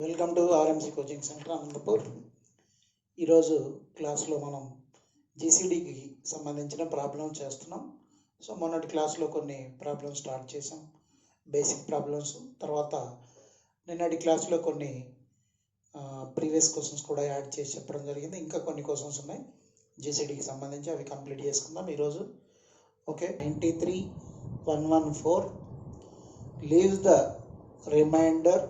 Welcome to RMC coaching centre Anantapur. ఈరోజు క్లాస్లో మనం జీసీడీకి సంబంధించిన ప్రాబ్లం చేస్తున్నాం. సో మొన్నటి క్లాస్లో కొన్ని ప్రాబ్లమ్స్ స్టార్ట్ చేసాం, బేసిక్ ప్రాబ్లమ్స్. తర్వాత నిన్నటి క్లాస్లో కొన్ని ప్రీవియస్ క్వశ్చన్స్ కూడా యాడ్ చేసి చెప్పడం జరిగింది. ఇంకా కొన్ని క్వశ్చన్స్ ఉన్నాయి జీసీడీకి సంబంధించి, అవి కంప్లీట్ చేసుకుందాం ఈరోజు. Okay, 93,114 leaves the remainder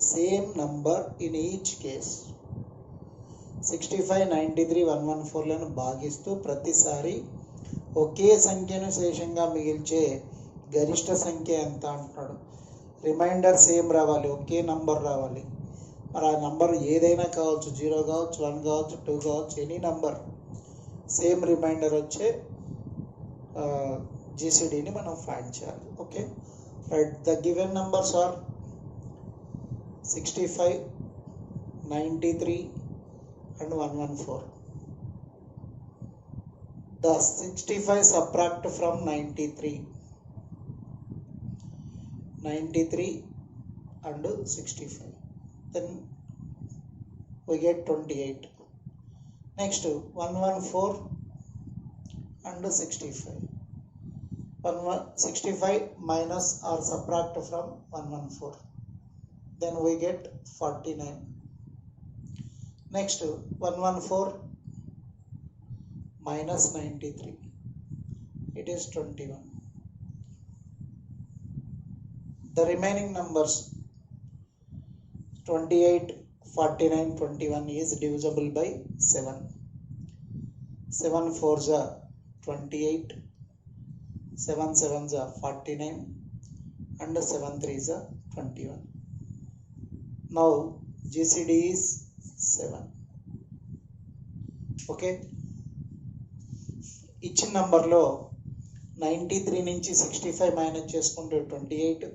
same number in each case. 65, 93, 114 లను భాగిస్తూ ప్రతిసారి ఒకే సంఖ్యను శేషంగా మిగిల్చే గరిష్ట సంఖ్య ఎంత అంటున్నాడు. రిమైండర్ సేమ్ రావాలి, ఒకే నంబర్ రావాలి. మరి ఆ నంబర్ ఏదైనా కావచ్చు, 0 కావచ్చు, 1 కావచ్చు, 2 కావచ్చు, ఎనీ నంబర్ సేమ్ రిమైండర్ వచ్చే జీసీడీని మనం ఫైండ్ చేయాలి. Okay right, the given numbers are 65, 93 and 114. The 65 subtract from 93 and 65, then we get 28. Next 114 and 65. 65 minus or subtract from 114, then we get 49. Next 114 minus 93, it is 21. The remaining numbers 28, 49, 21 is divisible by 7. 7 4s are 28, 7 7s are 49 and 7 3s are 21. Now GCD is 7. Okay, ఇచ్చిన నంబర్లో 93 నుంచి 65 minus చేసుకుంటే 28,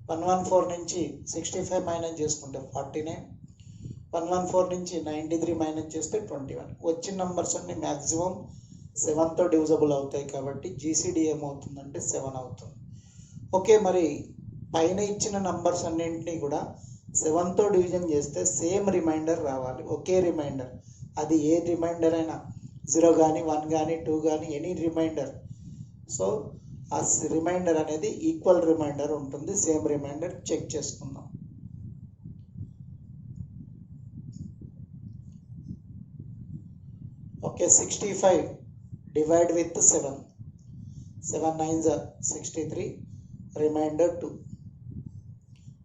114 నుంచి 65 minus చేసుకుంటే 49, 114 నుంచి 93 minus చేస్తే 21. వచ్చిన numbers అన్ని మ్యాక్సిమం 7తో డివిజబుల్ అవుతాయి కాబట్టి జీసీడీ ఏమవుతుందంటే 7 అవుతుంది. ఓకే, మరి పైన ఇచ్చిన నంబర్స్ అన్నింటినీ కూడా 7తో డివిజన్ చేస్తే సేమ్ రిమైండర్ రావాలి, ఒకే రిమైండర్. అది ఏ రిమైండర్ అయినా, 0 కానీ 1 కానీ 2 కానీ ఎనీ రిమైండర్. సో ఆ రిమైండర్ అనేది ఈక్వల్ రిమైండర్ ఉంటుంది, సేమ్ రిమైండర్. చెక్ చేసుకుందాం. Okay, 65 divide with 7, 7 9s are 63, remainder 2.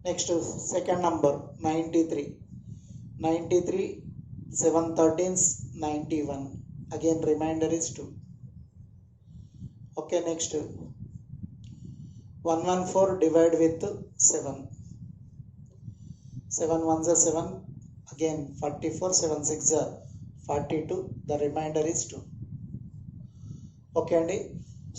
Next second number 93, 7 13s 91, again remainder is 2. Okay, next 114 divide with 7, 7 1s are 7, again 44, 7 6s are 42, the remainder is 2. Okay అండి,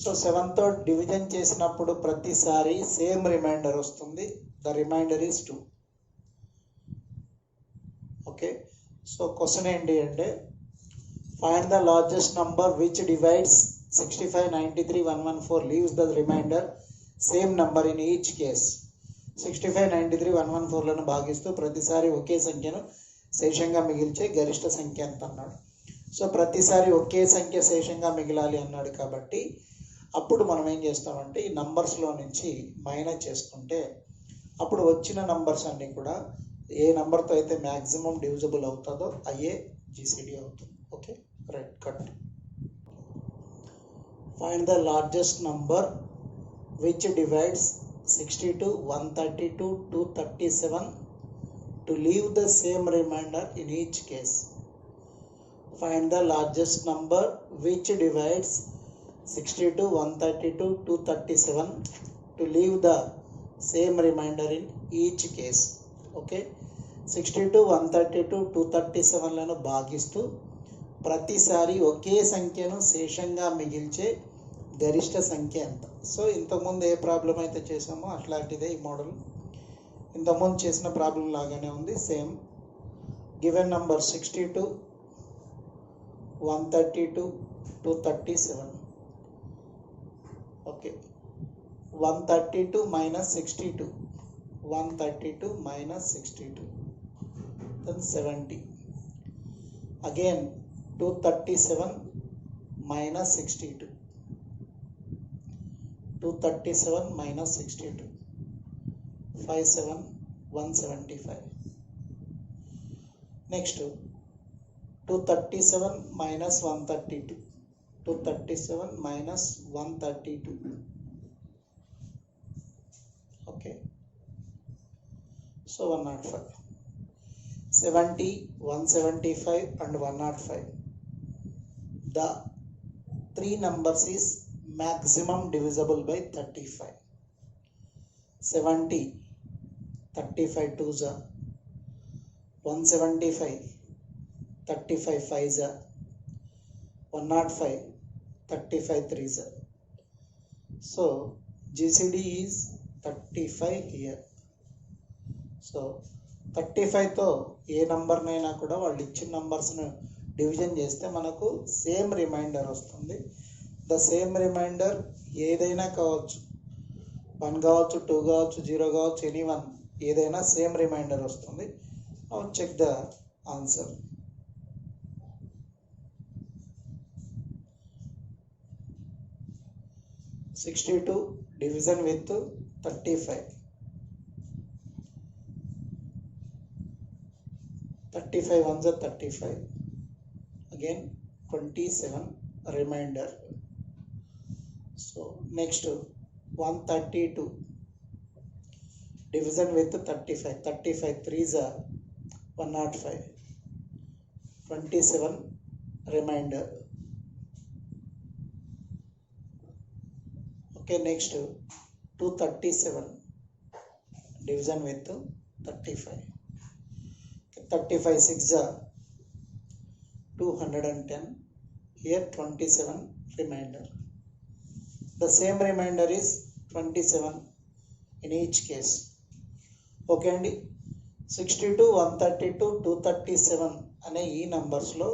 so 7తో division చేసినప్పుడు ప్రతిసారి same remainder వస్తుంది, the remainder is 2. Okay, so question ఏంటి అంటే find the largest number which divides 65, 93, 114 leaves the remainder same number in each case. 65, 93, 114లను భాగిస్తూ ప్రతిసారి ఒకే సంఖ్యను శేషంగా మిగిల్చే గరిష్ట సంఖ్య ఎంత అన్నాడు. సో ప్రతిసారి ఒకే సంఖ్య శేషంగా మిగిలాలి అన్నాడు కాబట్టి అప్పుడు మనం ఏం చేస్తామంటే ఈ నంబర్స్లో నుంచి మైనస్ చేసుకుంటే అప్పుడు వచ్చిన నంబర్స్ అన్నీ కూడా ఏ నంబర్తో అయితే మ్యాక్సిమం డివిజిబుల్ అవుతుందో అయ్యే జీసీడీ అవుతుంది. Okay right, cut. Find the largest number which divides 62, 132, 237 to leave the same reminder in each case. Find the largest number which divides 62, 132, 237 to leave the same reminder in each case. Okay, 62, 132, 237లను భాగిస్తూ ప్రతిసారి ఒకే సంఖ్యను శేషంగా మిగిల్చే గరిష్ట సంఖ్య ఎంత. So ఇంతకుముందు ఏ problem అయితే చేసామో అట్లాంటిదే ఈ మోడల్. ఇంతకుముందు చేసిన ప్రాబ్లం లాగానే ఉంది, same. Given number 62, 132, 237. Okay, 132 minus 62, 132 minus 62. then 70. Again 237 minus 62. 237 minus 62. 57 175. Next 237 minus 132. 237 minus 132. Okay, so 105. 70, 175 and 105. The three numbers is maximum divisible by 35. 70, 35 twos are 175, 35 fives are 105, 35 threes are. So GCD is 35 here. So 35 తో ఏ నంబర్నైనా కూడా వాళ్ళు ఇచ్చిన నంబర్స్ను division చేస్తే మనకు same remainder వస్తుంది. The same remainder ఏదైనా కావచ్చు, 1 కావచ్చు, 2 కావచ్చు, 0 కావచ్చు, ఎనీ వన్ ఏదైనా సేమ్ రిమైండర్ వస్తుంది. Now check the answer. (62) division with 35. 35 ones are 35. Again 27 remainder. So next 132 division with 35. 35 threes are 105. 27 remainder. Okay, next 237 division with 35. 35 6 are 210. Here 27 remainder. The same remainder is 27 in each case. Okay అండి, 62, 132, 237 అనే ఈ నంబర్స్లో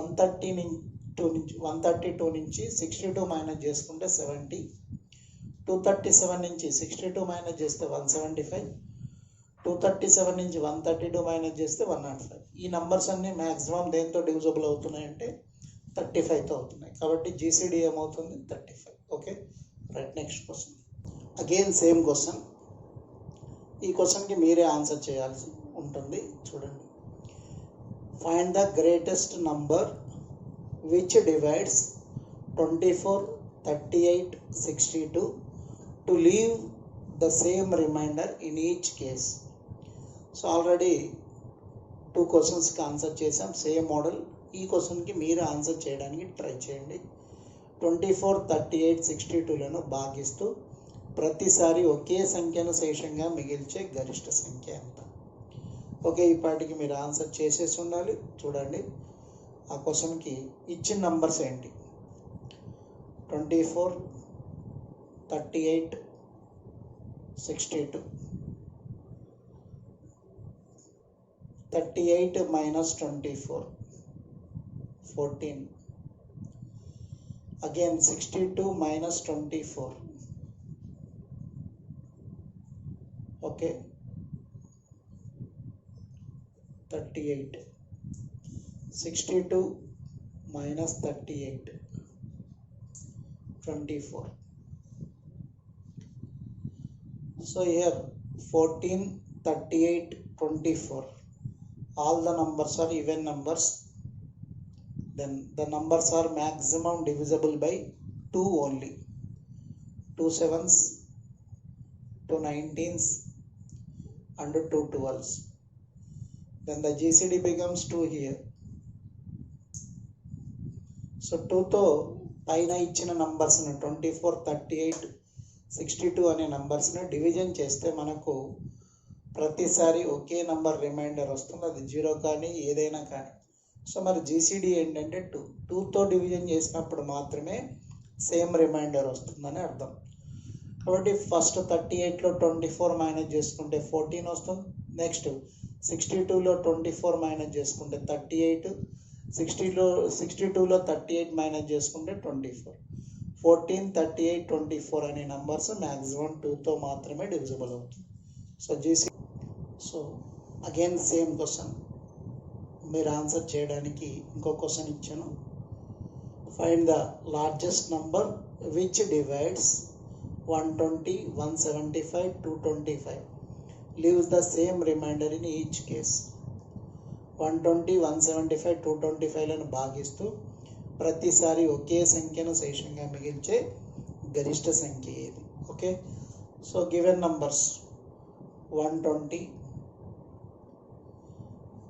132 నుంచి 62 minus చేసుకుంటే 70, 237 నుంచి 62 minus చేస్తే 175, 237 నుంచి 132 minus చేస్తే 105. ఈ నంబర్స్ అన్ని మ్యాక్సిమం దేంతో డివిజబుల్ అవుతున్నాయి అంటే 35తో అవుతున్నాయి. కాబట్టి జీసీడీ ఏమవుతుంది 35. Okay right. Next question, again same question. ఈ క్వశ్చన్కి మీరే ఆన్సర్ చేయాల్సి ఉంటుంది. చూడండి, find the greatest number which divides 24, 38, 62 to leave the same reminder in each case. So already 2 క్వశ్చన్స్కి ఆన్సర్ చేసాం, సేమ్ మోడల్. ఈ క్వశ్చన్కి మీరు ఆన్సర్ చేయడానికి ట్రై చేయండి. 24, 38, 62లను భాగిస్తూ ప్రతిసారి ఒకే సంఖ్యను శేషంగా మిగిల్చే గరిష్ట సంఖ్య ఎంత? ఓకే, ఈ పాటికి మీరు ఆన్సర్ చేసేసి ఉండాలి. చూడండి, ఆ క్వశ్చన్కి ఇచ్చిన నంబర్స్ ఏంటి? 24, 38, 62. 38 minus 24, 14. Again 62 minus 24. Okay, 38. 62 minus 38, 24. So here 14, 38, 24. All the numbers are even numbers. Then the numbers are maximum divisible by 2 only. 2 7s, 2 19s and 2 12s. Then the GCD becomes 2 here. So 2తో పైన ఇచ్చిన నంబర్స్ని 24, 38, 62 అనే నంబర్స్ని division చేస్తే మనకు ప్రతిసారి ఒకే number reminder వస్తుంది. అది 0 కానీ ఏదైనా కానీ. సో మరి జీసీడీ ఏంటంటే 2తో డివిజన్ చేసినప్పుడు మాత్రమే సేమ్ రిమైండర్ వస్తుందని అర్థం. కాబట్టి ఫస్ట్ 38లో 24 మైనస్ చేసుకుంటే 14 వస్తుంది. నెక్స్ట్ 62లో 24 మైనస్ చేసుకుంటే 38, 62లో 38 మైనస్ చేసుకుంటే 24. 14, 38, 24 అనే నంబర్స్ మ్యాక్సిమం 2తో మాత్రమే డివిజిబుల్ అవుతుంది. సో అగైన్ సేమ్ క్వశ్చన్, మీరు ఆన్సర్ చేయడానికి ఇంకో క్వశ్చన్ ఇచ్చాను. Find the largest number which divides 120, 175, 225. Leaves the same reminder in each case. 120, 175, 225లను భాగిస్తూ ప్రతిసారి ఒకే సంఖ్యను శేషంగా మిగిల్చే గరిష్ట సంఖ్య ఏది? Okay, so given numbers 120,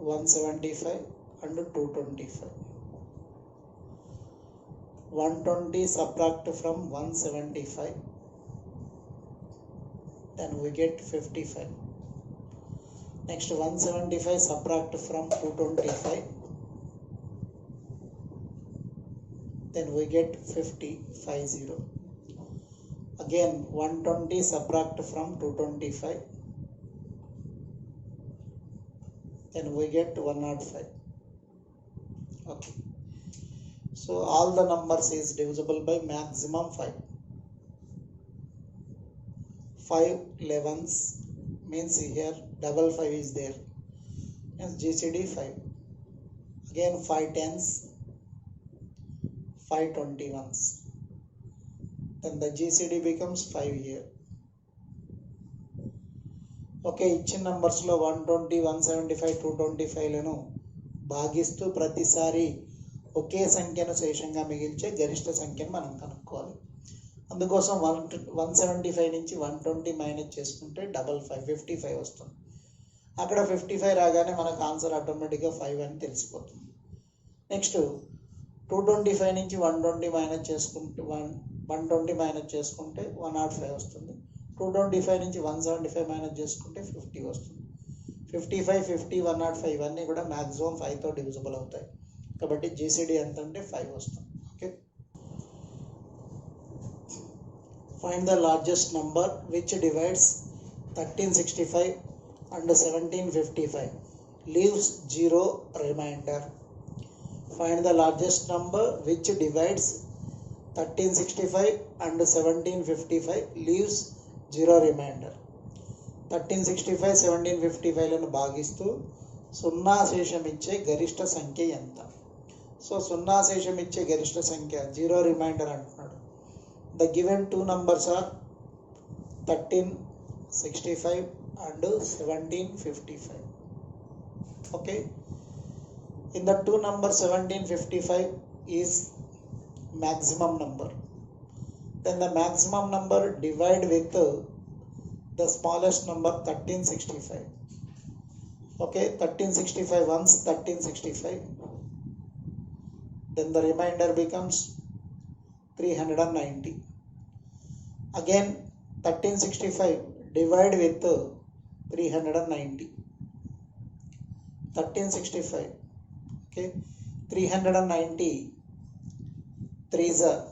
175 and 225. 120 subtract from 175, then we get 55. Next 175 subtract from 225, then we get 50. Again 120 subtract from 225, then we get 105. Okay, so all the numbers is divisible by maximum 5. 5 11s means here double 5 is there, means GCD 5. Again 5 10s, 5 21s, then the GCD becomes 5 here. Okay, ఇచ్చిన నంబర్స్లో 120, 175, 225లను భాగిస్తూ ప్రతిసారి ఒకే సంఖ్యను శేషంగా మిగిల్చే గరిష్ట సంఖ్యను మనం కనుక్కోవాలి. అందుకోసం 175 నుంచి 120 మైనస్ చేసుకుంటే 55 వస్తుంది. అక్కడ 55 రాగానే మనకు ఆన్సర్ ఆటోమేటిక్గా 5 అని తెలిసిపోతుంది. నెక్స్ట్ 225 నుంచి 120 మైనస్ చేసుకుంటే 120 మైనస్ చేసుకుంటే 105 వస్తుంది. 225 నుంచి 175 మైనస్ చేసుకుంటే 50 వస్తుంది. 55, 50, 105 ఇవన్నీ కూడా మ్యాక్సిమం 5తో డివిజిబుల్ అవుతాయి. కాబట్టి జీసీడీ ఎంత అంటే 5 వస్తుంది. Okay, find the largest number which divides 1365 and 1755, leaves 0 remainder. Find the largest number which divides 1365 and 1755, leaves 0 remainder. 1365, 1755లను భాగిస్తూ సున్నా శేషం ఇచ్చే గరిష్ట సంఖ్య ఎంత? సో సున్నా శేషం ఇచ్చే గరిష్ట సంఖ్య 0 రిమైండర్ అంటున్నాడు. The given two numbers are 1365 and 1755. Okay, in the two numbers 1755 is maximum number. Then the maximum number divide with the smallest number 1365. Okay, 1365 once 1365, then the remainder becomes 390. Again 1365 divide with 390. 1365, okay, 390 3s are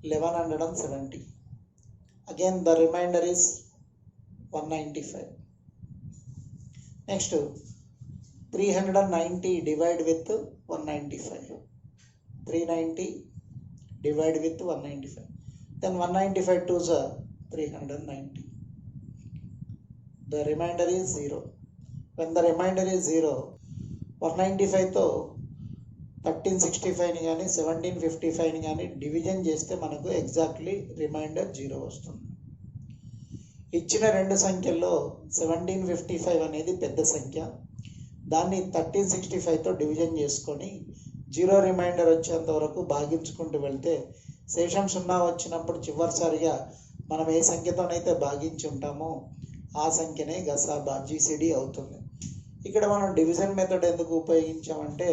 1170. Again the remainder is 195. Next 390 divide with 195. 390 divide with 195. Then 195 2s are 390. The remainder is 0. When the remainder is 0, 195 తో 1365ని కానీ 1755ని కానీ division చేస్తే మనకు exactly reminder 0 వస్తుంది. ఇచ్చిన రెండు సంఖ్యల్లో 1755 అనేది పెద్ద సంఖ్య, దాన్ని 1365తో డివిజన్ చేసుకొని 0 రిమైండర్ వచ్చేంత వరకు భాగించుకుంటూ వెళ్తే శేషం 0 వచ్చినప్పుడు చివరిసారిగా మనం ఏ సంఖ్యతోనైతే భాగించి ఉంటామో ఆ సంఖ్యనే గసాబా జీసీడీ అవుతుంది. ఇక్కడ మనం డివిజన్ మెథడ్ ఎందుకు ఉపయోగించామంటే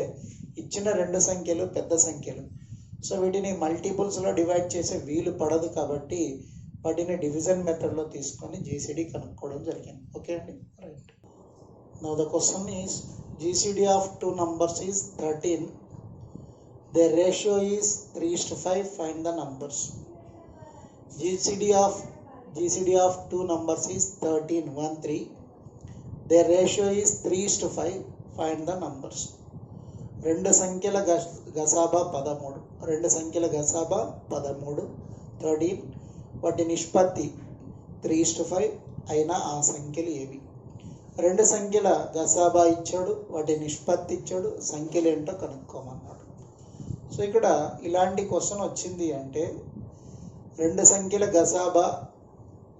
ఇచ్చిన రెండు సంఖ్యలు పెద్ద సంఖ్యలు, సో వీటిని మల్టిపుల్స్లో డివైడ్ చేసే వీలు పడదు కాబట్టి వాటిని డివిజన్ మెథడ్లో తీసుకొని జీసీడీ కనుక్కోవడం జరిగింది. ఓకే అండి, right. Now the question is GCD of two numbers is 13. Their ratio is 3:5. Find the numbers. GCD of two numbers is 13, 1, 3. Their ratio is 3:5. Find the numbers. రెండు సంఖ్యల గసాబా 13. రెండు సంఖ్యల గసాబా 13. 13. వాటి నిష్పత్తి 3:5 అయిన ఆ సంఖ్యలు ఏవి? రెండు సంఖ్యల గసాబా ఇచ్చాడు, వాటి నిష్పత్తి ఇచ్చాడు, సంఖ్యలు ఏంటో కనుక్కోమన్నాడు. సో ఇక్కడ ఇలాంటి క్వశ్చన్ వచ్చింది అంటే రెండు సంఖ్యల గసాబా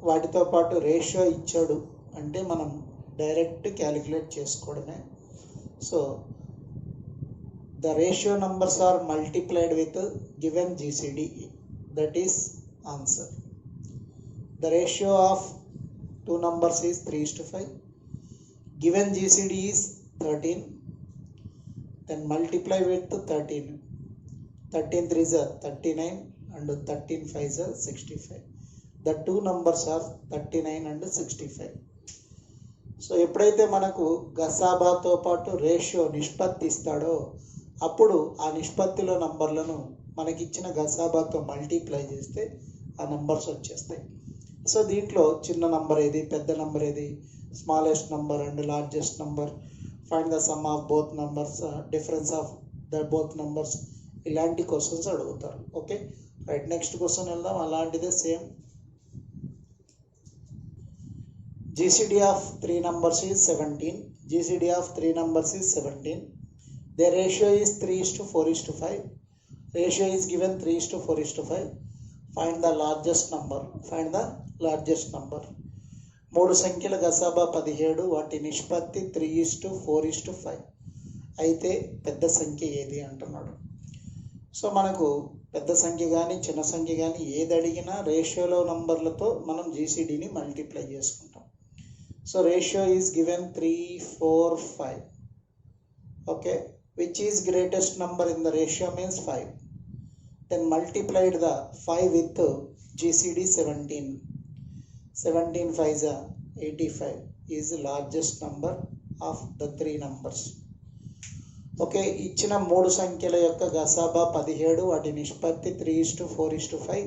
వాటితో పాటు రేషియో ఇచ్చాడు అంటే మనం డైరెక్ట్ క్యాలిక్యులేట్ చేసుకోవడమే. So the ratio numbers are multiplied with given GCD, that is answer. The ratio of two numbers is 3:5. Given GCD is 13. Then multiply with 13. 13 3s are 39 and 13 5s are 65. The two numbers are 39 and 65. So ఎప్పుడైతే మనకు గసాబాతో పాటు ratio నిష్పత్తి ఇస్తాడో అప్పుడు ఆ నిష్పత్తిలో నంబర్లను మనకిచ్చిన గసాబాతో మల్టిప్లై చేస్తే ఆ నంబర్స్ వచ్చేస్తాయి. సో దీంట్లో చిన్న నంబర్ ఏది, పెద్ద నంబర్ ఏది, smallest number and largest number, find the sum of both numbers, difference of the both numbers, ఇలాంటి క్వశ్చన్స్ అడుగుతారు. ఓకే రైట్, నెక్స్ట్ క్వశ్చన్ వెళ్దాం. అలాంటిదే same. GCD of three numbers is 17. GCD of three numbers is 17. Their ratio is 3:4:5. Ratio is given 3:4:5. Find the largest number. Find the largest number. మూడు సంఖ్యల గసాబా 17, వాటి నిష్పత్తి 3:4:5. అయితే పెద్ద సంఖ్య ఏది అంటున్నాడు. సో మనకు పెద్ద సంఖ్య కానీ చిన్న సంఖ్య కానీ ఏది అడిగినా రేషియోలో నంబర్లతో మనం GCDని మల్టిప్లై చేసుకుంటాం. So ratio is given 3:4:5. Okay, which is greatest number in the ratio means 5. Then multiplied the 5 with GCD 17. 17 5s are 85 is the largest number of the three numbers. Okay, ఇచ్చిన మూడు సంఖ్యల యొక్క గసాబా 17, వాటి నిష్పత్తి 3:4:5.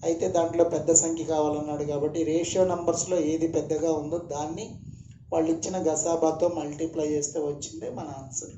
అయితే దాంట్లో పెద్ద సంఖ్య కావాలన్నాడు కాబట్టి రేషియో నంబర్స్లో ఏది పెద్దగా ఉందో దాన్ని వాళ్ళు ఇచ్చిన గసాబాతో మల్టిప్లై చేస్తే వచ్చిందే మన ఆన్సర్.